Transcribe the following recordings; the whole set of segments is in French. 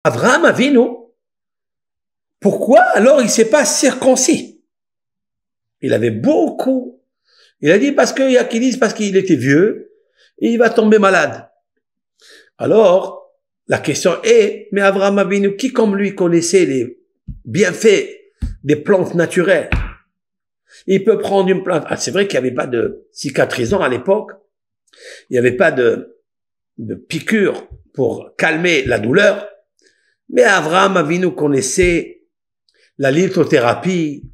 Abraham Avinu, pourquoi alors il s'est pas circoncis? Il avait beaucoup. Il a dit parce qu'il y a qui disent parce qu'il était vieux et il va tomber malade. Alors, la question est, mais Abraham Avinu, qui comme lui connaissait les bienfaits des plantes naturelles? Il peut prendre une plante. Ah, c'est vrai qu'il n'y avait pas de cicatrisant à l'époque. Il n'y avait pas de piqûre pour calmer la douleur. Mais Abraham Avinu connaissait la lithothérapie.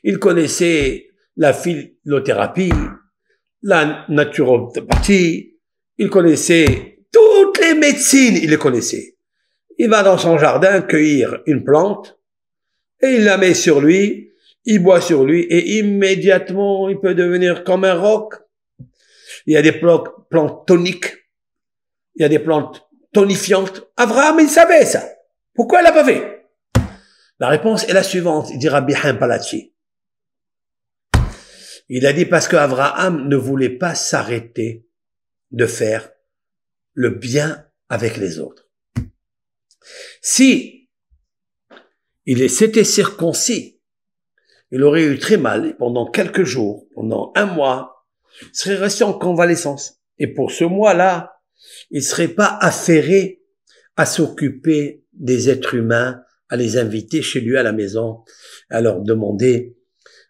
Il connaissait la phytothérapie, la naturopathie. Il connaissait toutes les médecines, il les connaissait. Il va dans son jardin cueillir une plante et il la met sur lui, il boit sur lui et immédiatement il peut devenir comme un roc. Il y a des plantes toniques, il y a des plantes tonifiantes. Abraham, il savait ça. Pourquoi il l'a pas fait? La réponse est la suivante, il dit Rabbi Haim Palachi. Il a dit parce qu'Abraham ne voulait pas s'arrêter de faire le bien avec les autres. Si il s'était circoncis, il aurait eu très mal pendant quelques jours, pendant un mois, il serait resté en convalescence. Et pour ce mois-là, il ne serait pas affairé à s'occuper des êtres humains, à les inviter chez lui à la maison, à leur demander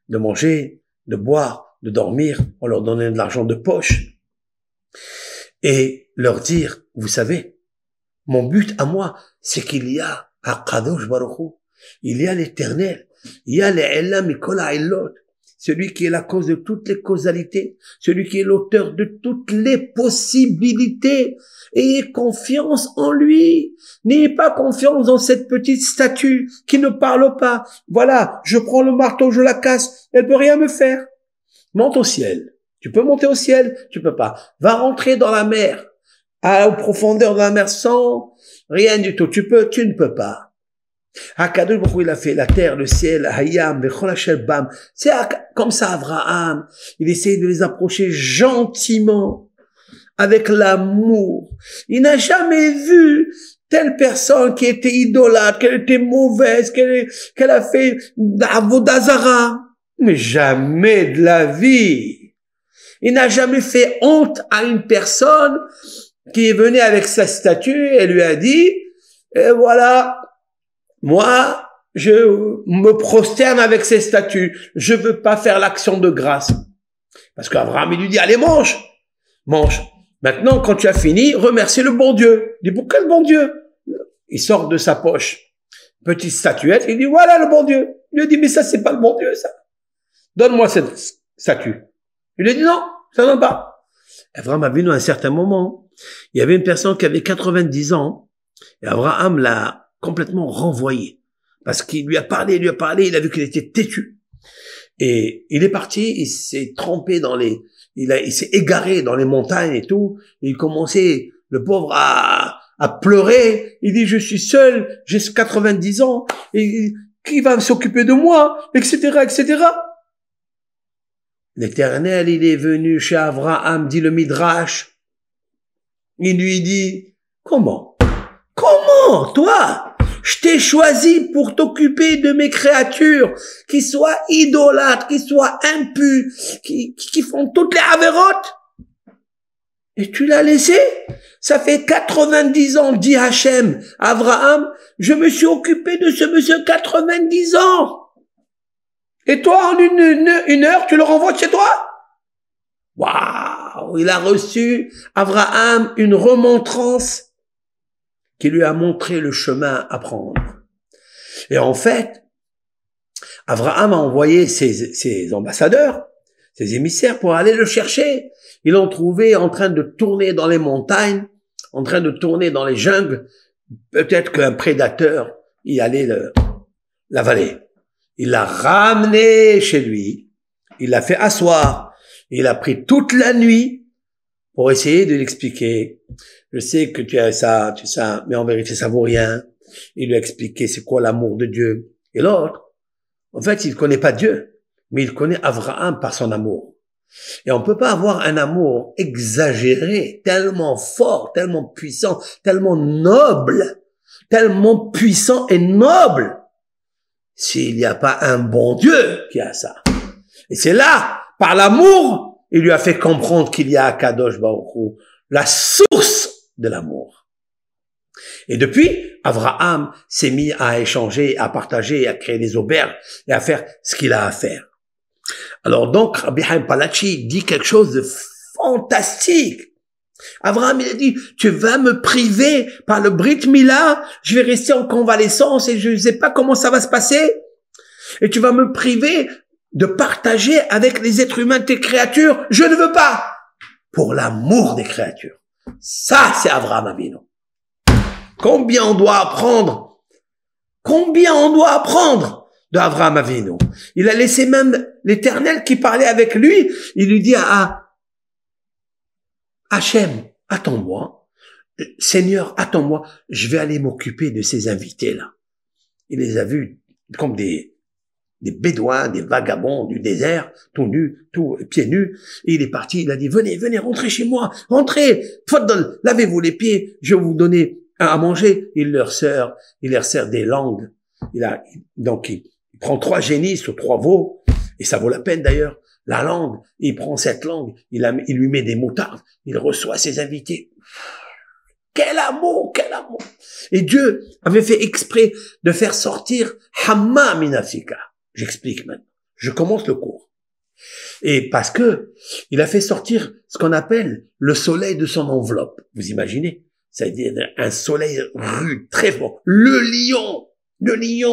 de manger, de boire, de dormir, on leur donnait de l'argent de poche. Et leur dire, vous savez, mon but à moi, c'est qu'il y a Akadosh Baruch Hu, il y a l'Éternel, il y a l'Elam Mikol Ha'ilot, celui qui est la cause de toutes les causalités, celui qui est l'auteur de toutes les possibilités. Ayez confiance en lui. N'ayez pas confiance dans cette petite statue qui ne parle pas. Voilà, je prends le marteau, je la casse, elle peut rien me faire. Monte au ciel. Tu peux monter au ciel? Tu peux pas. Va rentrer dans la mer, aux profondeurs de la mer sans rien du tout. Tu ne peux pas. Akadosh Baruch Hu, il a fait la terre, le ciel, Hayam, Bechol Asher Bam. C'est comme ça Abraham. Il essaye de les approcher gentiment, avec l'amour. Il n'a jamais vu telle personne qui était idolâtre, qu'elle était mauvaise, qu'elle a fait d'Avodazara. Mais jamais de la vie. Il n'a jamais fait honte à une personne qui est venue avec sa statue et lui a dit, et voilà, moi, je me prosterne avec ces statues. Je veux pas faire l'action de grâce. Parce qu'Abraham, il lui dit, allez, mange. Mange. Maintenant, quand tu as fini, remercie le bon Dieu. Il dit, pourquoi le bon Dieu? Il sort de sa poche petite statuette. Il dit, voilà le bon Dieu. Il lui dit, mais ça, c'est pas le bon Dieu, ça. Donne-moi cette statue. Il lui dit, non, ça donne pas. Abraham a vu à un certain moment, il y avait une personne qui avait 90 ans, et Abraham l'a complètement renvoyé. Parce qu'il lui a parlé, il a vu qu'il était têtu. Et il est parti, il s'est trempé il s'est égaré dans les montagnes et tout. Et il commençait, le pauvre, à pleurer. Il dit, je suis seul, j'ai 90 ans, et qui va s'occuper de moi, etc., etc. L'Éternel, il est venu chez Abraham, dit le Midrash. Il lui dit, comment, toi? Je t'ai choisi pour t'occuper de mes créatures qui soient idolâtres, qui soient impus, qui font toutes les avérotes. Et tu l'as laissé? Ça fait 90 ans, dit Hachem, Abraham, je me suis occupé de ce monsieur 90 ans. Et toi, en une heure, tu le renvoies chez toi? Waouh! Il a reçu, Abraham, une remontrance qui lui a montré le chemin à prendre. Et en fait, Abraham a envoyé ses ambassadeurs, ses émissaires pour aller le chercher. Ils l'ont trouvé en train de tourner dans les montagnes, en train de tourner dans les jungles. Peut-être qu'un prédateur y allait l'avaler. Il l'a ramené chez lui, il l'a fait asseoir, il a pris toute la nuit pour essayer de l'expliquer. Je sais que tu as ça, mais en vérité, ça vaut rien. Il lui a expliqué c'est quoi l'amour de Dieu. Et l'autre, en fait, il connaît pas Dieu, mais il connaît Abraham par son amour. Et on peut pas avoir un amour exagéré, tellement fort, tellement puissant, tellement noble, tellement puissant et noble, s'il n'y a pas un bon Dieu qui a ça. Et c'est là, par l'amour, il lui a fait comprendre qu'il y a Kadosh Baruch Hu, la source de l'amour. Et depuis, Abraham s'est mis à échanger, à partager, à créer des auberges et à faire ce qu'il a à faire. Alors donc, Rabbi Haim Palachi dit quelque chose de fantastique. Abraham, il a dit, tu vas me priver par le Brit Mila, je vais rester en convalescence et je ne sais pas comment ça va se passer. Et tu vas me priver de partager avec les êtres humains tes créatures. Je ne veux pas. Pour l'amour des créatures. Ça, c'est Abraham Avinu. Combien on doit apprendre? Combien on doit apprendre d'Abraham Avinu? Il a laissé même l'Éternel qui parlait avec lui. Il lui dit à Hachem, attends-moi. Seigneur, attends-moi. Je vais aller m'occuper de ces invités-là. Il les a vus comme des bédouins, des vagabonds du désert, tout nus, tout pieds nus. Et il est parti. Il a dit, venez, rentrez chez moi. Rentrez. Tfaddal, lavez-vous les pieds. Je vais vous donner à manger. Il leur sert des langues. Donc, il prend 3 génisses ou 3 veaux. Et ça vaut la peine d'ailleurs. La langue, il prend cette langue, il lui met des moutardes, il reçoit ses invités. Quel amour, quel amour! Et Dieu avait fait exprès de faire sortir Hamma Minafika. J'explique maintenant. Je commence le cours. Et parce que il a fait sortir ce qu'on appelle le soleil de son enveloppe. Vous imaginez? C'est-à-dire un soleil rude, très fort. Le lion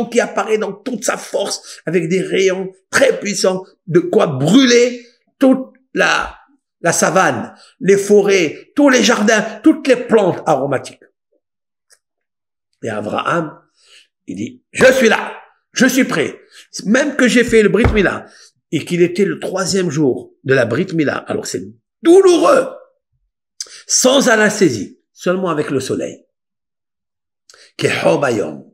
qui apparaît dans toute sa force, avec des rayons très puissants, de quoi brûler toute la savane, les forêts, tous les jardins, toutes les plantes aromatiques. Et Abraham, il dit, je suis là, je suis prêt. Même que j'ai fait le Brit Mila, et qu'il était le 3e jour de la Brit Mila, alors c'est douloureux, sans anesthésie, seulement avec le soleil. Kehobayom.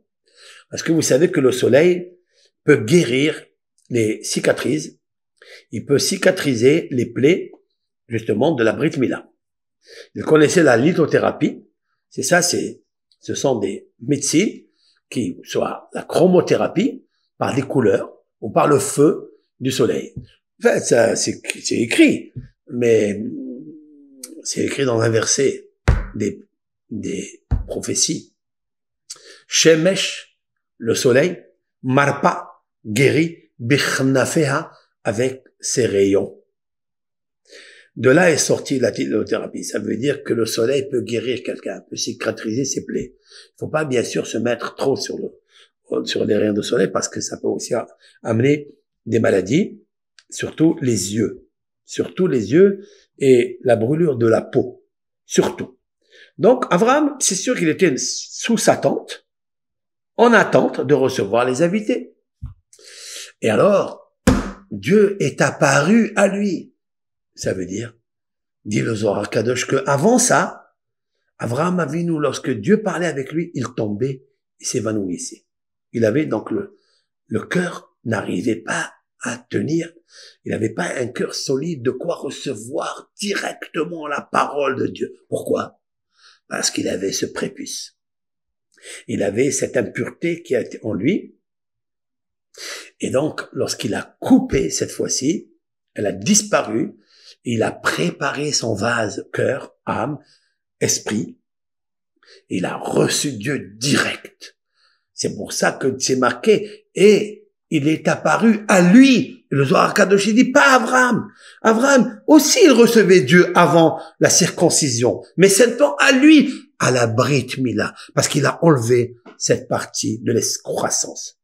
Parce que vous savez que le soleil peut guérir les cicatrices. Il peut cicatriser les plaies, justement, de la Brit Mila. Vous connaissez la lithothérapie. C'est ça, ce sont des médecines qui, soit la chromothérapie, par des couleurs, ou par le feu du soleil. En fait, ça, c'est écrit. Mais, c'est écrit dans un verset des prophéties. Shemesh, le soleil, Marpa, guérit, Bichnafeha, avec ses rayons. De là est sortie la lithothérapie. Ça veut dire que le soleil peut guérir quelqu'un, peut cicatriser ses plaies. Il faut pas, bien sûr, se mettre trop sur les rayons de soleil parce que ça peut aussi amener des maladies, surtout les yeux. Surtout les yeux et la brûlure de la peau. Surtout. Donc, Abraham, c'est sûr qu'il était sous sa tente, en attente de recevoir les invités. Et alors, Dieu est apparu à lui. Ça veut dire, dit le Zohar Kadosh, que avant ça, Abraham Avinu, lorsque Dieu parlait avec lui, il tombait, il s'évanouissait. Il avait donc le cœur n'arrivait pas à tenir. Il n'avait pas un cœur solide de quoi recevoir directement la parole de Dieu. Pourquoi? Parce qu'il avait ce prépuce. Il avait cette impureté qui a été en lui. Et donc, lorsqu'il a coupé cette fois-ci, elle a disparu. Et il a préparé son vase, cœur, âme, esprit. Et il a reçu Dieu direct. C'est pour ça que c'est marqué. Et il est apparu à lui. Le Zohar Kadosh dit pas Abraham. Abraham aussi il recevait Dieu avant la circoncision. Mais c'est à lui, à la Brit Mila. Parce qu'il a enlevé cette partie de l'excroissance.